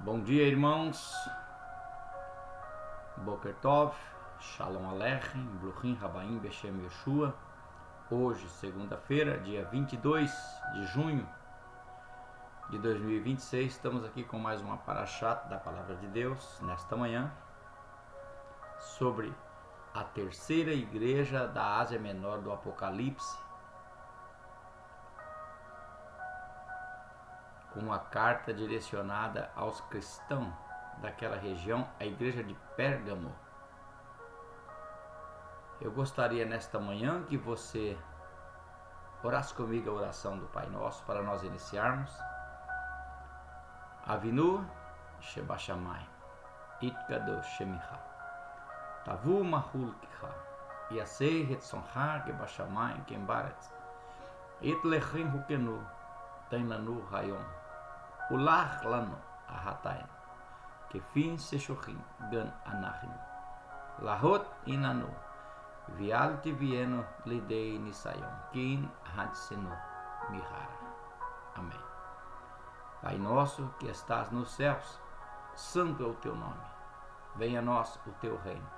Bom dia, irmãos. Boker Tov, Shalom Aleichem, Bruchim Rabaim Beshem Yeshua. Hoje, segunda-feira, dia 22 de junho de 2026, estamos aqui com mais uma parashat da Palavra de Deus, nesta manhã, sobre a terceira igreja da Ásia Menor do Apocalipse, com uma carta direcionada aos cristãos daquela região, a igreja de Pérgamo. Eu gostaria nesta manhã que você orasse comigo a oração do Pai Nosso para nós iniciarmos. Avinu Shebashamai, Itkadosh Shemicha, Tavu Mahulkicha, Yasei Hetzonha Gebashamai Gembaretz, Itlechem Hukenu, Tainanu Rayon, Ulach Lano Ahatayn, Kefin Seshochim Gan Anachim, Lahot Inanu, Vialti Vieno Lidei Nisayon, Kin Hadsenu Mihara. Amém. Pai nosso que estás nos céus, santo é o teu nome. Venha a nós o teu reino.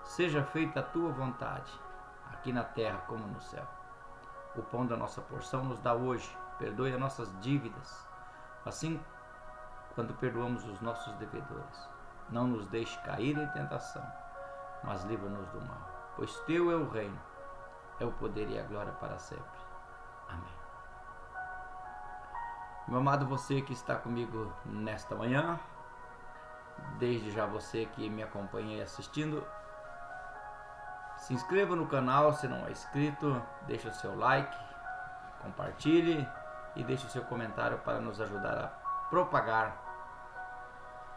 Seja feita a tua vontade, aqui na terra como no céu. O pão da nossa porção nos dá hoje. Perdoe as nossas dívidas, assim quando perdoamos os nossos devedores. Não nos deixe cair em tentação, mas livra-nos do mal. Pois teu é o reino, é o poder e a glória para sempre. Amém. Meu amado, você que está comigo nesta manhã, desde já você que me acompanha e assistindo, se inscreva no canal se não é inscrito, deixe o seu like, compartilhe e deixe o seu comentário para nos ajudar a propagar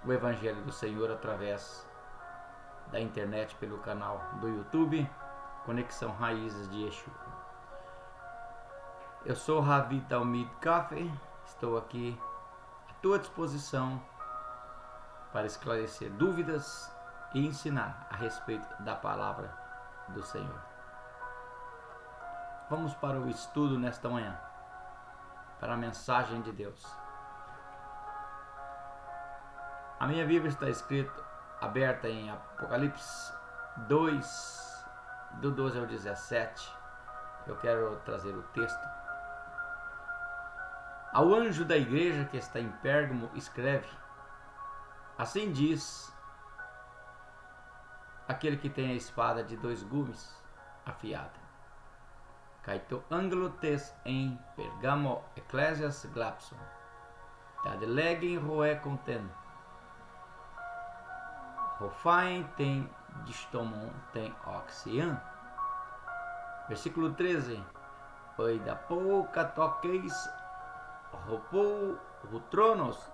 o Evangelho do Senhor através da internet, pelo canal do YouTube, Conexão Raízes de Yeshua. Eu sou Ravi Talmid Kafe, estou aqui à tua disposição para esclarecer dúvidas e ensinar a respeito da palavra do Senhor. Vamos para o estudo nesta manhã, para a mensagem de Deus. A minha Bíblia está aberta em Apocalipse 2, do 12 ao 17. Eu quero trazer o texto. Ao anjo da igreja que está em Pérgamo escreve: assim diz aquele que tem a espada de 2 gumes afiada. Kaito angelo tes em Pergamo ecclesias glapson, tad legem roe conten, Rofain tem distomon tem oxian. Versículo 13. Oi da pouca toqueis roupou o tronos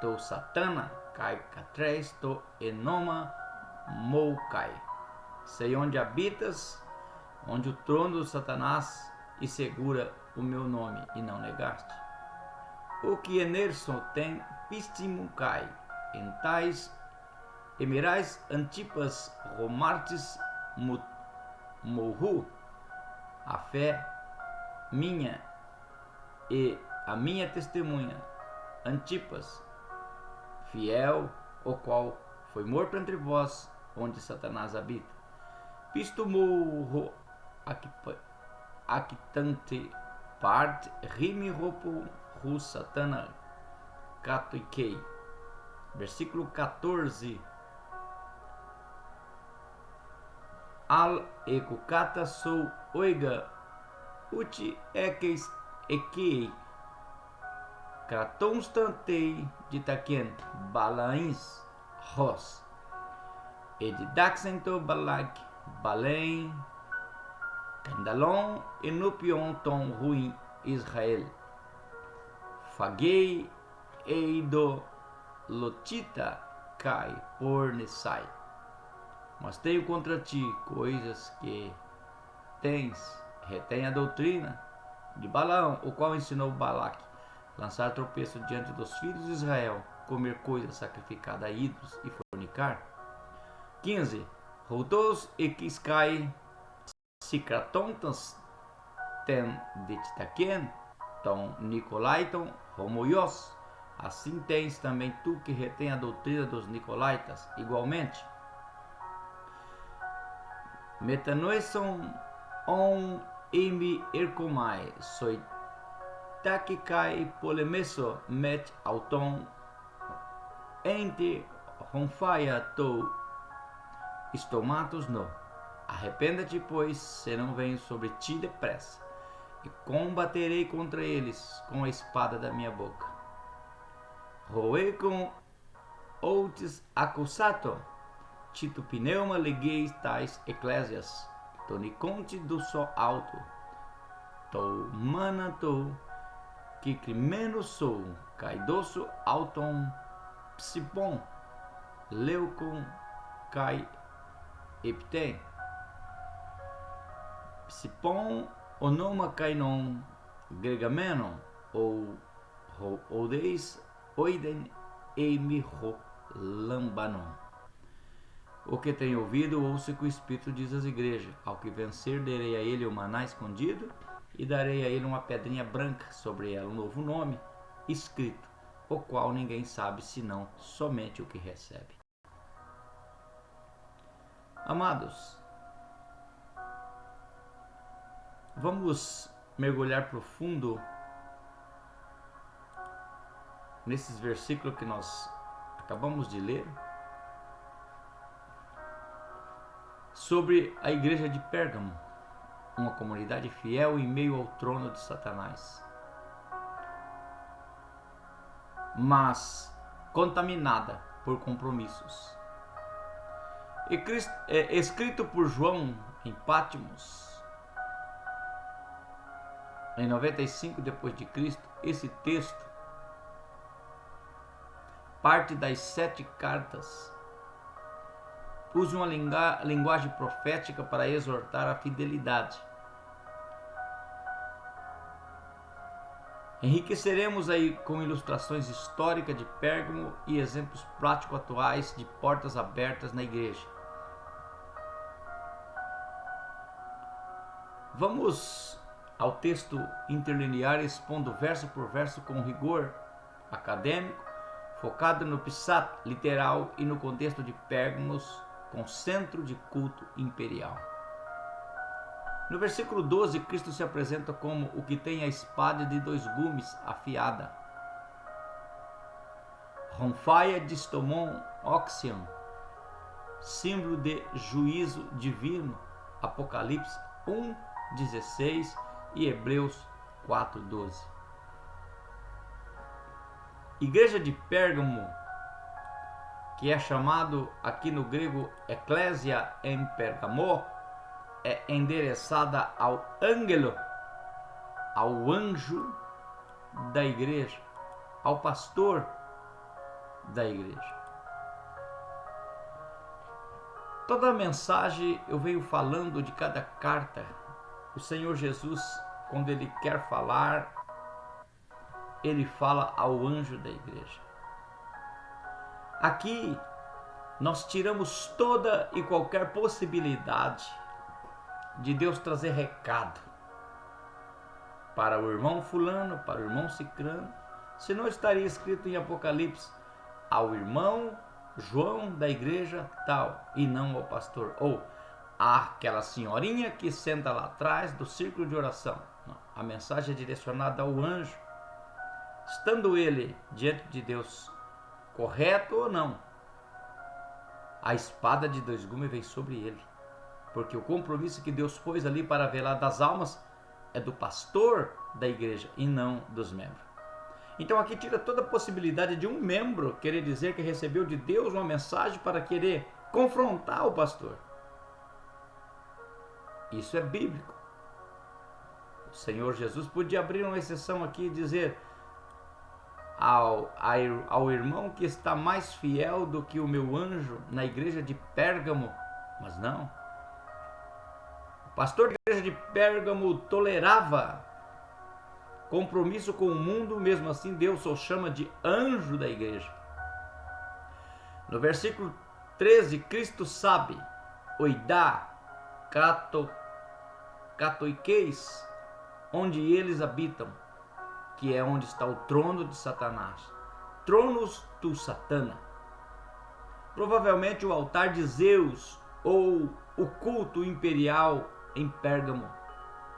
to satana cai catres to enoma moucai. Sei onde habitas, onde o trono do Satanás, e segura o meu nome e não negaste. O que enerson tem pistimucai, em tais emirais antipas romartes morru. A fé minha e a minha testemunha Antipas, fiel, o qual foi morto entre vós, onde Satanás habita. Pisto morro actante parte rime ropo ru satana catoikei. Versículo 14. Al ecocata sou oiga uti eques ekei kratonstantei de taquien balains ros edidaxento balag balen candalon enupion tom ruim Israel faguei eido lotita cai pornesai. Mas tenho contra ti coisas que retém a doutrina de Balaão, o qual ensinou Balaque lançar tropeço diante dos filhos de Israel, comer coisas sacrificadas a ídolos e fornicar. 15. Routos e quiscai sicratontas ten detitaquien ton Nicolaiton homoios assim tens também tu que retém a doutrina dos Nicolaítas. Igualmente, metanoison on imi erkomai, soi takikai polemeso met auton ente ronfaia tou estomatos no. Arrependa-te, pois, senão venho sobre ti depressa, e combaterei contra eles com a espada da minha boca. Roe com outis accusato, tito pneuma legeis tais eclésias, toniconte do sol alto, tou mana tou, que crimeno sou, caidoso auton psipon, leucon cai epten, psipon onoma kainon gregamenon, ou odeis oiden emirro lambanon. O que tem ouvido, ouça o que o Espírito diz às igrejas. Ao que vencer, darei a ele o maná escondido, e darei a ele uma pedrinha branca, sobre ela um novo nome escrito, o qual ninguém sabe senão somente o que recebe. Amados, vamos mergulhar profundo nesses versículos que nós acabamos de ler, sobre a igreja de Pérgamo, uma comunidade fiel em meio ao trono de Satanás, mas contaminada por compromissos. Escrito por João em Patmos, em 95 depois de Cristo, esse texto parte das 7 cartas. Usa uma linguagem profética para exortar a fidelidade. Enriqueceremos aí com ilustrações históricas de Pérgamo e exemplos práticos atuais de portas abertas na igreja. Vamos ao texto interlinear, expondo verso por verso com rigor acadêmico, focado no psat literal e no contexto de Pérgamos, com centro de culto imperial. No versículo 12, Cristo se apresenta como o que tem a espada de 2 gumes afiada. Ronfaia distomon oxion, símbolo de juízo divino, Apocalipse 1:16 e Hebreus 4:12. Igreja de Pérgamo, que é chamado aqui no grego Ecclesia em Pergamo, é endereçada ao anjo da igreja, ao pastor da igreja. Toda a mensagem eu venho falando de cada carta. O Senhor Jesus, quando Ele quer falar, Ele fala ao anjo da igreja. Aqui nós tiramos toda e qualquer possibilidade de Deus trazer recado para o irmão fulano, para o irmão cicrano, senão estaria escrito em Apocalipse, ao irmão João da igreja tal, e não ao pastor, ou àquela senhorinha que senta lá atrás do círculo de oração. Não, a mensagem é direcionada ao anjo, estando ele diante de Deus correto ou não, a espada de 2 gumes vem sobre ele, porque o compromisso que Deus pôs ali para velar das almas é do pastor da igreja e não dos membros. Então aqui tira toda a possibilidade de um membro querer dizer que recebeu de Deus uma mensagem para querer confrontar o pastor. Isso é bíblico. O Senhor Jesus podia abrir uma exceção aqui e dizer ao irmão que está mais fiel do que o meu anjo na igreja de Pérgamo, mas não. O pastor da igreja de Pérgamo tolerava compromisso com o mundo, mesmo assim Deus o chama de anjo da igreja. No versículo 13, Cristo sabe, oidá, catoiqueis, onde eles habitam, que é onde está o trono de Satanás. tronos tu Satana. Provavelmente o altar de Zeus ou o culto imperial em Pérgamo,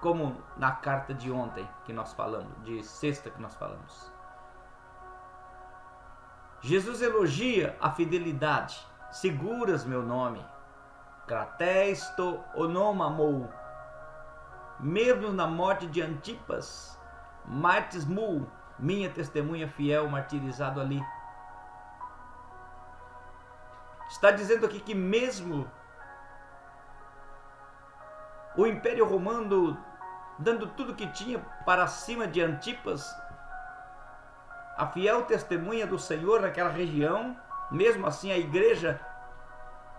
como na carta de ontem que nós falamos, de sexta que nós falamos. Jesus elogia a fidelidade. Seguras meu nome. Kratesto onomamou. Mesmo na morte de Antipas, Martismu, minha testemunha fiel, martirizado ali. Está dizendo aqui que mesmo o Império Romano dando tudo que tinha para cima de Antipas, a fiel testemunha do Senhor naquela região, mesmo assim a igreja,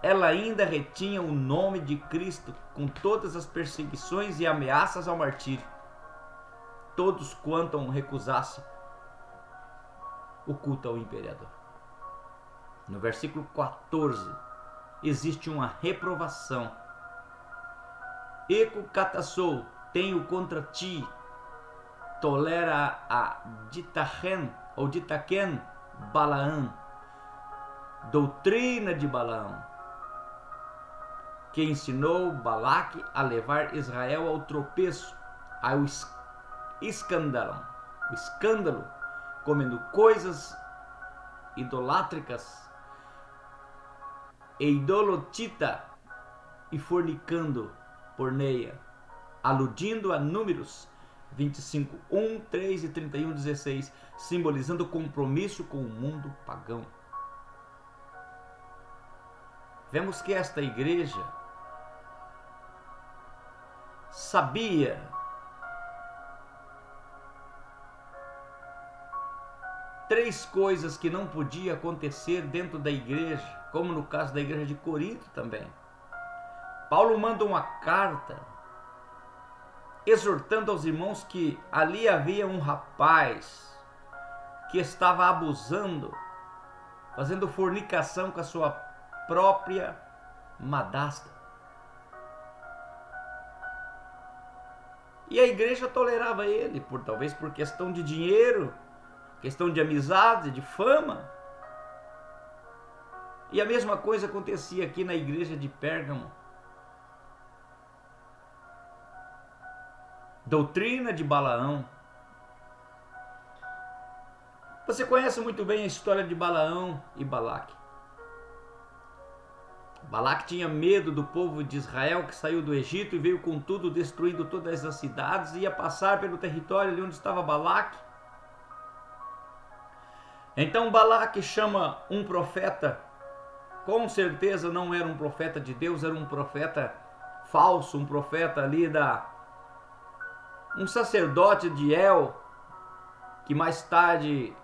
ela ainda retinha o nome de Cristo com todas as perseguições e ameaças ao martírio. Todos quanto recusassem o culto ao imperador. No versículo 14, existe uma reprovação. Eco catassou, tenho contra ti, tolera a Ditachen ou Ditaken Balaão, doutrina de Balaão, que ensinou Balaque a levar Israel ao tropeço, ao escândalo, comendo coisas idolátricas e idolotita e fornicando porneia, aludindo a Números 25, 1, 3 e 31, 16, simbolizando o compromisso com o mundo pagão. Vemos que esta igreja sabia três coisas que não podia acontecer dentro da igreja, como no caso da igreja de Corinto também. Paulo manda uma carta exortando aos irmãos que ali havia um rapaz que estava abusando, fazendo fornicação com a sua própria madrasta. E a igreja tolerava ele, talvez por questão de dinheiro, questão de amizade, de fama. E a mesma coisa acontecia aqui na igreja de Pérgamo. Doutrina de Balaão. Você conhece muito bem a história de Balaão e Balaque. Balaque tinha medo do povo de Israel que saiu do Egito e veio com tudo, destruindo todas as cidades, e ia passar pelo território ali onde estava Balaque. Então Balaque chama um profeta, com certeza não era um profeta de Deus, era um profeta falso, um profeta ali um sacerdote de El, que mais tarde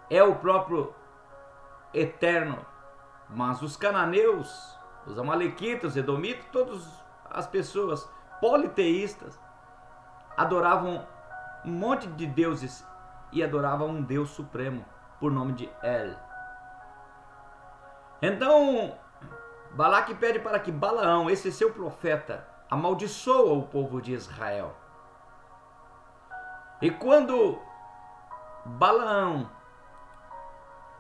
é o próprio Eterno. Mas os cananeus, os amalequitas, os edomitas, todas as pessoas politeístas adoravam um monte de deuses e adoravam um Deus supremo por nome de El. Então Balaque pede para que Balaão, esse seu profeta, amaldiçoa o povo de Israel. E quando Balaão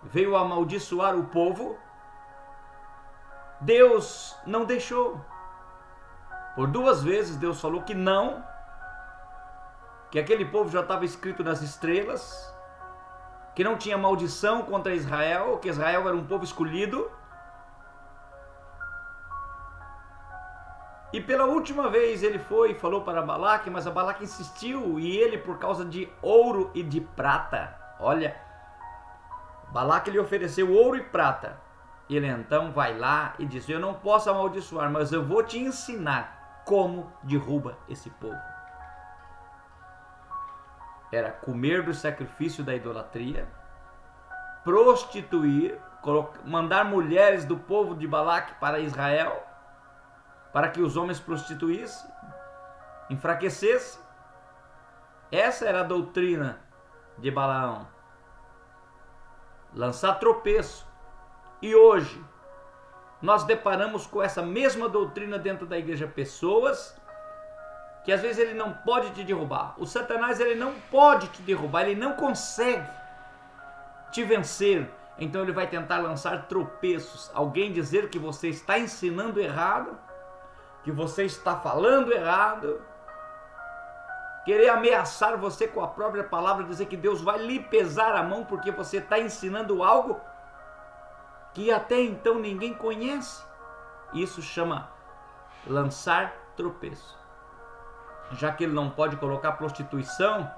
veio amaldiçoar o povo, Deus não deixou. Por duas vezes Deus falou que não, que aquele povo já estava escrito nas estrelas, que não tinha maldição contra Israel, que Israel era um povo escolhido. E pela última vez ele foi e falou para Balaque, mas a Balaque insistiu, e ele, por causa de ouro e de prata, olha, Balaque lhe ofereceu ouro e prata. Ele então vai lá e diz: eu não posso amaldiçoar, mas eu vou te ensinar como derruba esse povo. Era comer do sacrifício da idolatria, prostituir, mandar mulheres do povo de Balaque para Israel, para que os homens prostituíssem, enfraquecessem. Essa era a doutrina de Balaão. Lançar tropeço. E hoje nós deparamos com essa mesma doutrina dentro da igreja. Pessoas que às vezes ele não pode te derrubar. O Satanás, ele não pode te derrubar, ele não consegue. te vencer, então ele vai tentar lançar tropeços. Alguém dizer que você está ensinando errado, que você está falando errado, querer ameaçar você com a própria palavra, dizer que Deus vai lhe pesar a mão porque você está ensinando algo que até então ninguém conhece. Isso chama lançar tropeço. Já que ele não pode colocar prostituição,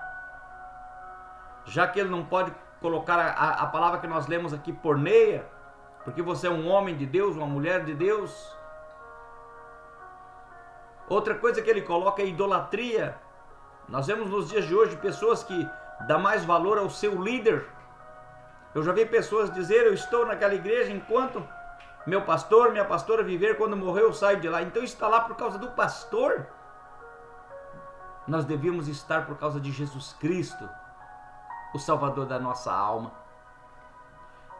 já que ele não pode colocar a palavra que nós lemos aqui, porneia, porque você é um homem de Deus, uma mulher de Deus. Outra coisa que ele coloca é idolatria. Nós vemos nos dias de hoje pessoas que dão mais valor ao seu líder. Eu já vi pessoas dizer, eu estou naquela igreja enquanto meu pastor, minha pastora viver, quando morrer eu saio de lá. Então está lá por causa do pastor. Nós devíamos estar por causa de Jesus Cristo, o Salvador da nossa alma.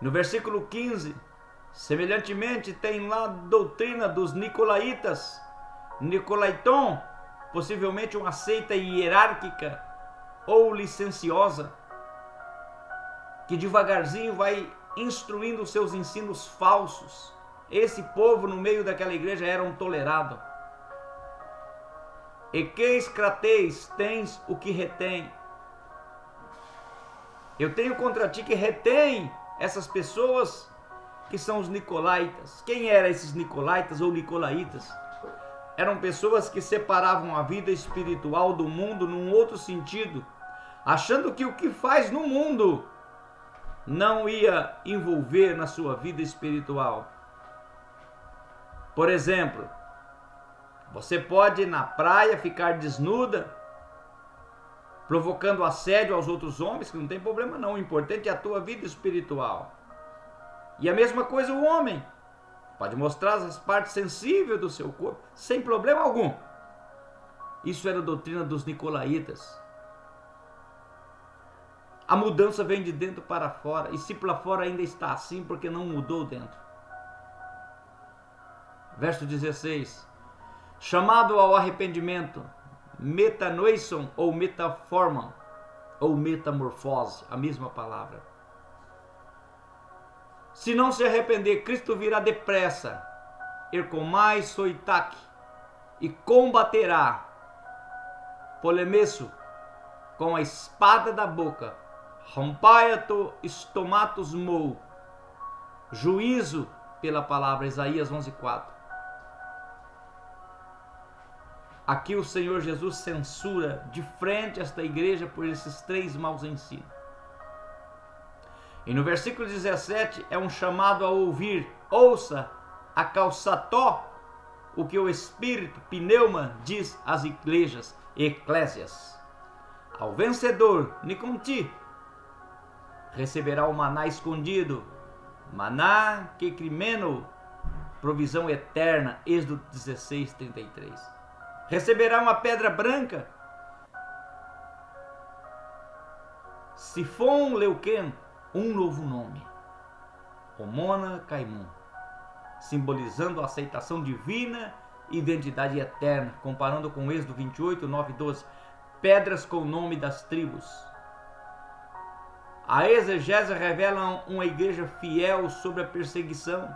No versículo 15, semelhantemente tem lá a doutrina dos nicolaítas, Nicolaiton, possivelmente uma seita hierárquica ou licenciosa, que devagarzinho vai instruindo os seus ensinos falsos. Esse povo no meio daquela igreja era um tolerado. E que escrateis tens o que retém? Eu tenho contra ti que retém essas pessoas que são os nicolaítas. Quem eram esses nicolaítas ou nicolaítas? Eram pessoas que separavam a vida espiritual do mundo num outro sentido, achando que o que faz no mundo não ia envolver na sua vida espiritual. Por exemplo, você pode na praia ficar desnuda, provocando assédio aos outros homens, que não tem problema não, o importante é a tua vida espiritual. E a mesma coisa o homem, pode mostrar as partes sensíveis do seu corpo, sem problema algum. Isso era a doutrina dos nicolaítas. A mudança vem de dentro para fora, e se para fora ainda está assim, porque não mudou dentro. Verso 16, chamado ao arrependimento, metanoison ou metaforma, ou metamorfose, a mesma palavra. Se não se arrepender, Cristo virá depressa, ercomai soitaque, e combaterá, polemesso, com a espada da boca, rompaiato stomatos mou, juízo pela palavra, Isaías 11:4. Aqui o Senhor Jesus censura de frente esta igreja por esses três maus ensinos. E no versículo 17 é um chamado a ouvir, ouça, a calçató, o que o Espírito, pneuma, diz às igrejas, eclésias. Ao vencedor, Niconti, receberá o maná escondido, maná que crimeno, provisão eterna, Êxodo 16:33. Receberá uma pedra branca, Sifon Leuquem, um novo nome, Homona Caimun, simbolizando a aceitação divina e identidade eterna, comparando com Êxodo 28, 9 e 12, pedras com o nome das tribos. A exegese revela uma igreja fiel sobre a perseguição,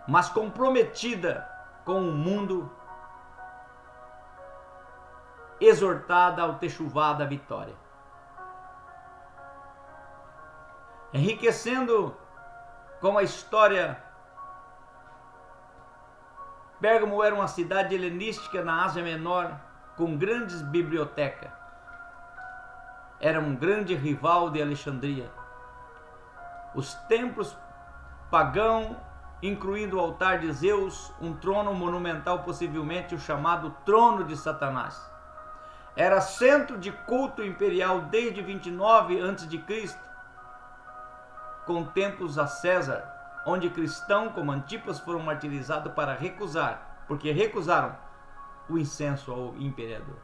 mas comprometida com o mundo, exortada ao techuvá da vitória. Enriquecendo com a história, Pérgamo era uma cidade helenística na Ásia Menor, com grandes bibliotecas. Era um grande rival de Alexandria. Os templos pagãos, incluindo o altar de Zeus, um trono monumental, possivelmente o chamado trono de Satanás. Era centro de culto imperial desde 29 a.C., com templos a César, onde cristãos como Antipas foram martirizados para recusar, porque recusaram o incenso ao imperador.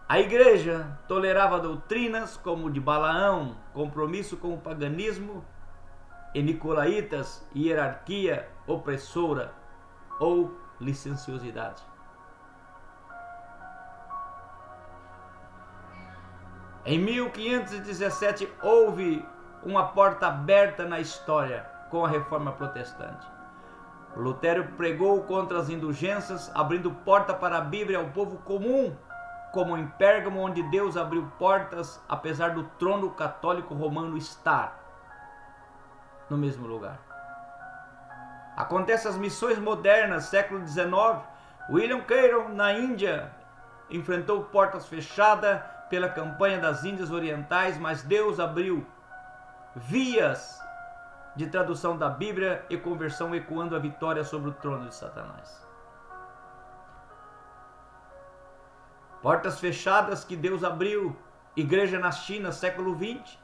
A igreja tolerava doutrinas como de Balaão, compromisso com o paganismo, e nicolaítas, hierarquia opressora ou licenciosidade. Em 1517 houve uma porta aberta na história com a Reforma Protestante. Lutero pregou contra as indulgências, abrindo porta para a Bíblia ao povo comum, como em Pérgamo, onde Deus abriu portas, apesar do trono católico romano estar no mesmo lugar. Acontece as missões modernas, século XIX. William Carroll, na Índia, enfrentou portas fechadas pela campanha das Índias Orientais, mas Deus abriu vias de tradução da Bíblia e conversão, ecoando a vitória sobre o trono de Satanás. Portas fechadas que Deus abriu. Igreja na China, século XX.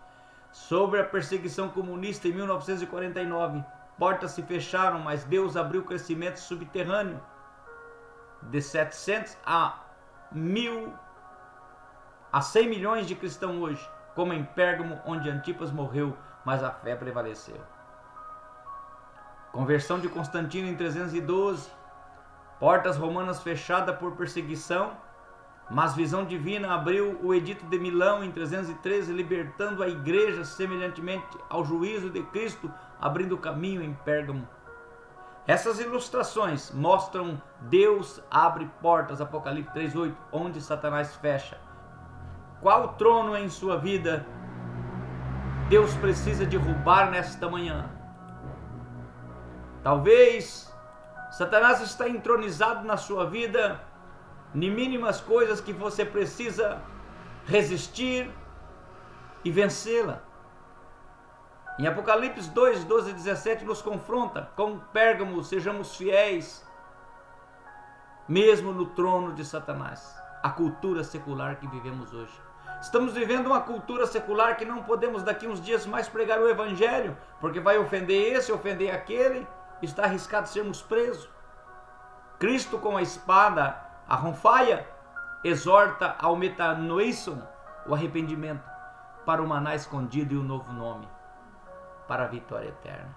Sobre a perseguição comunista em 1949. Portas se fecharam, mas Deus abriu crescimento subterrâneo de 700 a 100 milhões de cristãos hoje, como em Pérgamo, onde Antipas morreu, mas a fé prevaleceu. Conversão de Constantino em 312. Portas romanas fechadas por perseguição, mas visão divina abriu o Edito de Milão em 313, libertando a igreja semelhantemente ao juízo de Cristo, abrindo caminho em Pérgamo. Essas ilustrações mostram Deus abre portas, Apocalipse 3:8, onde Satanás fecha. Qual trono em sua vida Deus precisa derrubar nesta manhã? Talvez Satanás está entronizado na sua vida, em mínimas coisas que você precisa resistir e vencê-la. Em Apocalipse 2, 12 e 17 nos confronta com Pérgamo, sejamos fiéis, mesmo no trono de Satanás, a cultura secular que vivemos hoje. Estamos vivendo uma cultura secular que não podemos daqui uns dias mais pregar o evangelho, porque vai ofender esse, ofender aquele, está arriscado sermos presos. Cristo com a espada, a ronfaia, exorta ao metanoison, o arrependimento, para o maná escondido e o novo nome, para a vitória eterna.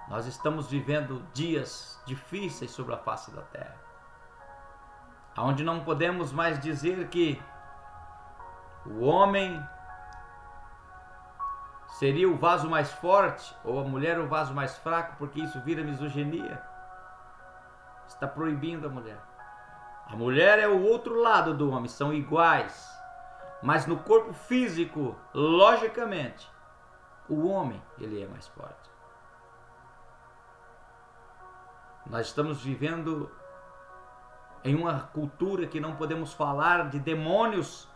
Nós estamos vivendo dias difíceis sobre a face da terra, onde não podemos mais dizer que o homem seria o vaso mais forte ou a mulher o vaso mais fraco, porque isso vira misoginia. Está proibindo a mulher. A mulher é o outro lado do homem, são iguais. Mas no corpo físico, logicamente, o homem, ele é mais forte. Nós estamos vivendo em uma cultura que não podemos falar de demônios,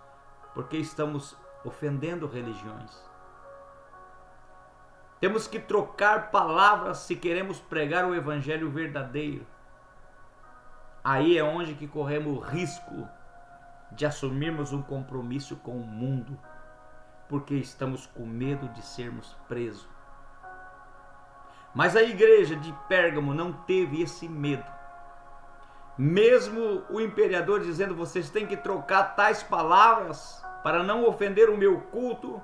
porque estamos ofendendo religiões. Temos que trocar palavras se queremos pregar o evangelho verdadeiro. Aí é onde que corremos o risco de assumirmos um compromisso com o mundo, porque estamos com medo de sermos presos. Mas a igreja de Pérgamo não teve esse medo. Mesmo o imperador dizendo, vocês têm que trocar tais palavras para não ofender o meu culto,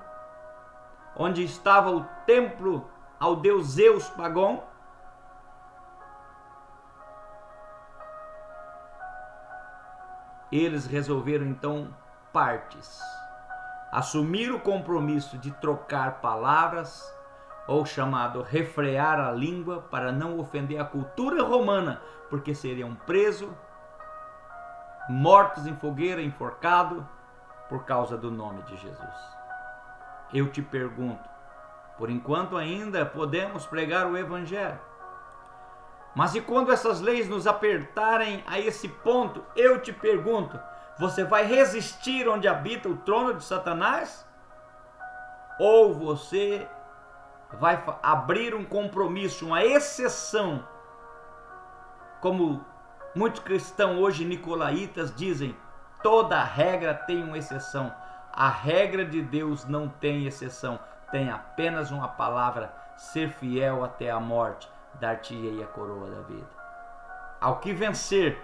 onde estava o templo ao deus Zeus Pagão, eles resolveram então partes, assumir o compromisso de trocar palavras, ou chamado refrear a língua, para não ofender a cultura romana, porque seriam presos, mortos em fogueira, enforcados, por causa do nome de Jesus. Eu te pergunto, por enquanto ainda podemos pregar o evangelho, mas e quando essas leis nos apertarem a esse ponto, eu te pergunto, você vai resistir onde habita o trono de Satanás? Ou você vai abrir um compromisso, uma exceção, como muitos cristãos hoje nicolaítas dizem, toda regra tem uma exceção. A regra de Deus não tem exceção, tem apenas uma palavra, ser fiel até a morte, dar-te-ei a coroa da vida. Ao que vencer,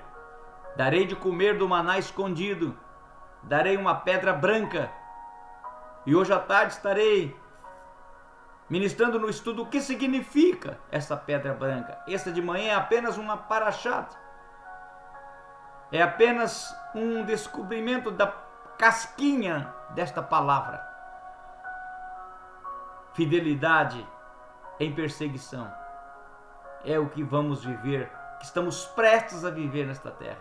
darei de comer do maná escondido, darei uma pedra branca, e hoje à tarde estarei ministrando no estudo o que significa essa pedra branca. Esta de manhã é apenas uma parashat, é apenas um descobrimento da casquinha desta palavra. fidelidade em perseguição. É o que vamos viver, que estamos prestes a viver nesta terra.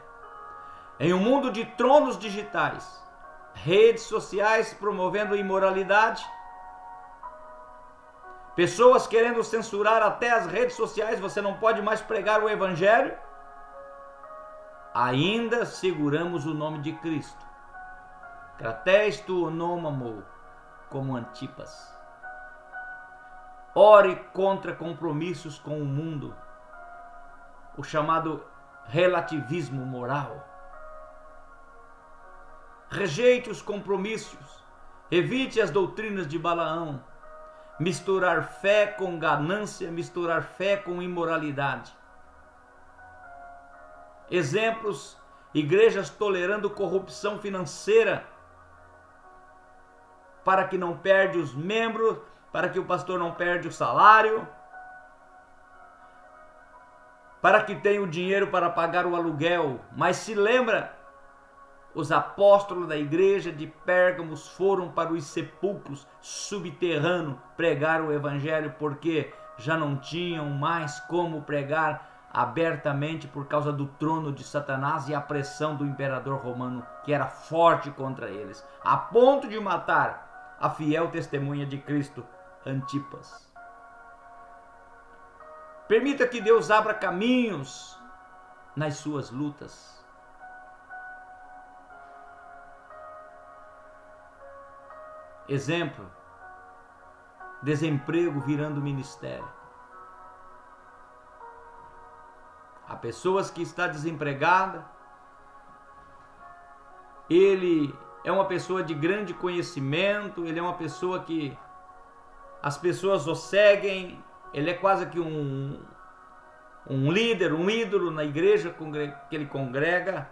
Em um mundo de tronos digitais, redes sociais promovendo imoralidade, pessoas querendo censurar até as redes sociais, você não pode mais pregar o evangelho, ainda seguramos o nome de Cristo. Cratés tu onomamo, como Antipas. Ore contra compromissos com o mundo, o chamado relativismo moral. Rejeite os compromissos, evite as doutrinas de Balaão, misturar fé com ganância, misturar fé com imoralidade. Exemplos: igrejas tolerando corrupção financeira para que não perde os membros, para que o pastor não perde o salário, para que tenha o dinheiro para pagar o aluguel. Mas se lembra, os apóstolos da igreja de Pérgamos foram para os sepulcros subterrâneos pregar o evangelho, porque já não tinham mais como pregar abertamente por causa do trono de Satanás e a pressão do imperador romano, que era forte contra eles, a ponto de matar a fiel testemunha de Cristo, Antipas. Permita que Deus abra caminhos nas suas lutas. Exemplo: desemprego virando ministério. Há pessoas que estão desempregadas, ele é uma pessoa de grande conhecimento, ele é uma pessoa que as pessoas o seguem, ele é quase que um líder, um ídolo na igreja que ele congrega.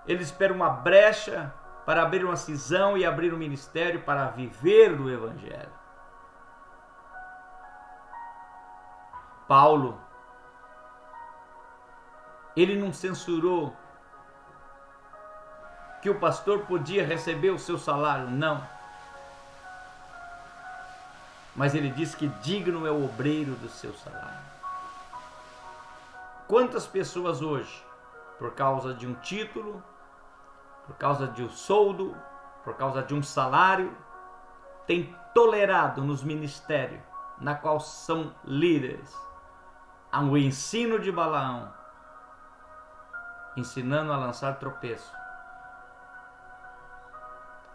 Ele espera uma brecha para abrir uma cisão e abrir um ministério para viver do evangelho. Paulo, ele não censurou que o pastor podia receber o seu salário, não. Mas ele disse que digno é o obreiro do seu salário. Quantas pessoas hoje, por causa de um título, por causa de um soldo, por causa de um salário, têm tolerado nos ministérios, na qual são líderes, o ensino de Balaão, ensinando a lançar tropeço,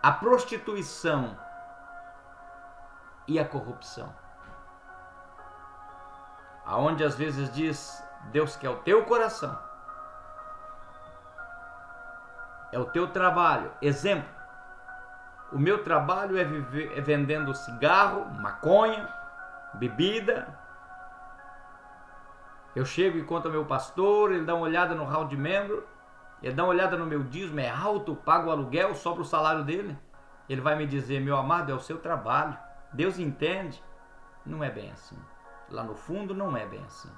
a prostituição e a corrupção, aonde às vezes diz: Deus quer o teu coração, é o teu trabalho. Exemplo: o meu trabalho é vendendo cigarro, maconha, bebida. Eu chego e conto ao meu pastor, ele dá uma olhada no hall de membro, ele dá uma olhada no meu dízimo, é alto, pago o aluguel, sobra o salário dele. Ele vai me dizer: meu amado, é o seu trabalho, Deus entende. Não é bem assim. Lá no fundo não é bem assim.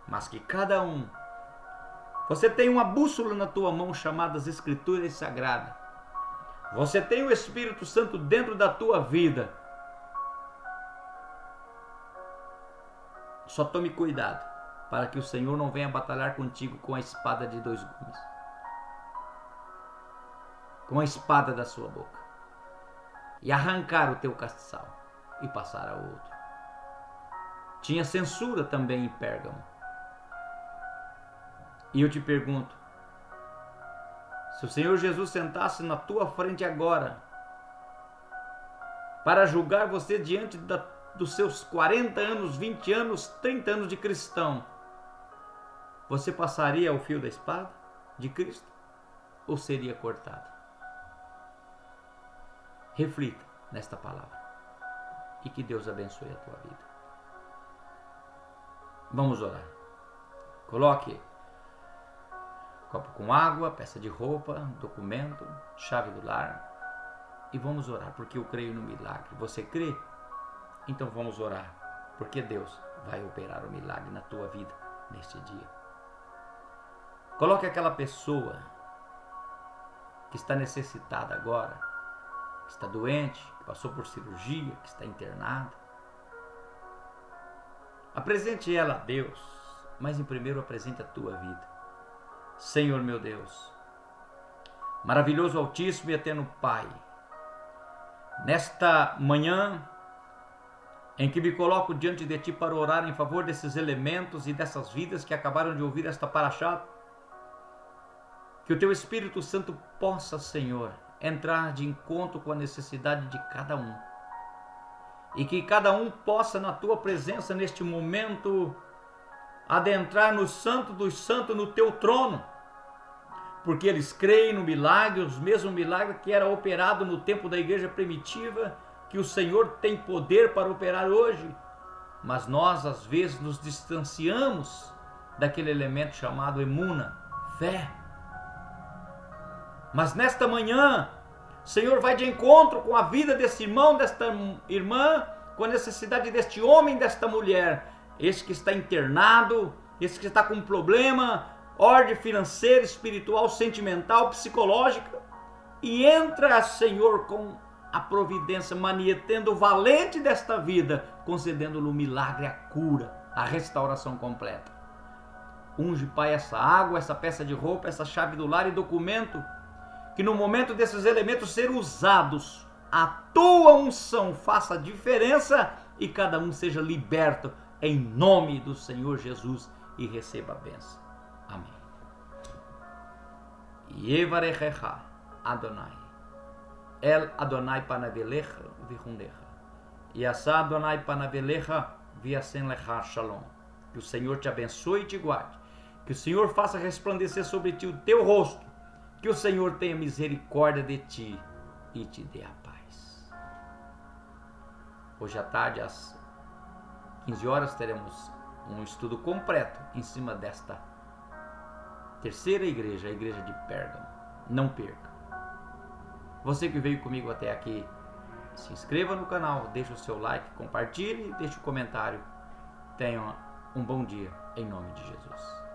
Mas que cada um, você tem uma bússola na tua mão chamada as Escrituras Sagradas. Você tem o Espírito Santo dentro da tua vida. Só tome cuidado para que o Senhor não venha batalhar contigo com a espada de dois gumes, com a espada da sua boca, e arrancar o teu castiçal e passar a outro. Tinha censura também em Pérgamo. E eu te pergunto, se o Senhor Jesus sentasse na tua frente agora para julgar você diante dos seus 40 anos, 20 anos, 30 anos de cristão, você passaria o fio da espada de Cristo ou seria cortado? Reflita nesta palavra e que Deus abençoe a tua vida. Vamos orar. Coloque copo com água, peça de roupa, documento, chave do lar e vamos orar, porque eu creio no milagre. Você crê? Então vamos orar, porque Deus vai operar o milagre na tua vida neste dia. Coloque aquela pessoa que está necessitada agora, que está doente, que passou por cirurgia, que está internada. Apresente ela a Deus, mas em primeiro apresente a tua vida. Senhor meu Deus, maravilhoso, altíssimo e eterno Pai, nesta manhã em que me coloco diante de Ti para orar em favor desses elementos e dessas vidas que acabaram de ouvir esta paraxá, que o Teu Espírito Santo possa, Senhor, entrar de encontro com a necessidade de cada um, e que cada um possa, na Tua presença, neste momento, adentrar no Santo dos Santos, no Teu trono, porque eles creem no milagre, os mesmos milagres que era operado no tempo da igreja primitiva, que o Senhor tem poder para operar hoje, mas nós às vezes nos distanciamos daquele elemento chamado emuna, fé. Mas nesta manhã, o Senhor vai de encontro com a vida desse irmão, desta irmã, com a necessidade deste homem, desta mulher, esse que está internado, esse que está com um problema, ordem financeira, espiritual, sentimental, psicológica, e entra, Senhor, com a providência, manietando o valente desta vida, concedendo-lhe o milagre, a cura, a restauração completa. Unge, Pai, essa água, essa peça de roupa, essa chave do lar e documento, que no momento desses elementos serem usados, a tua unção faça a diferença e cada um seja liberto em nome do Senhor Jesus e receba a bênção. Amém. Yevarechecha Adonai El Adonai panavelecha vihundecha Yasa Adonai panavelecha viasen lecha shalom. Que o Senhor te abençoe e te guarde. Que o Senhor faça resplandecer sobre ti o teu rosto. Que o Senhor tenha misericórdia de ti e te dê a paz. Hoje à tarde, às 15 horas, teremos um estudo completo em cima desta terceira igreja, a igreja de Pérgamo. Não perca. Você que veio comigo até aqui, se inscreva no canal, deixe o seu like, compartilhe e deixe um comentário. Tenha um bom dia, em nome de Jesus.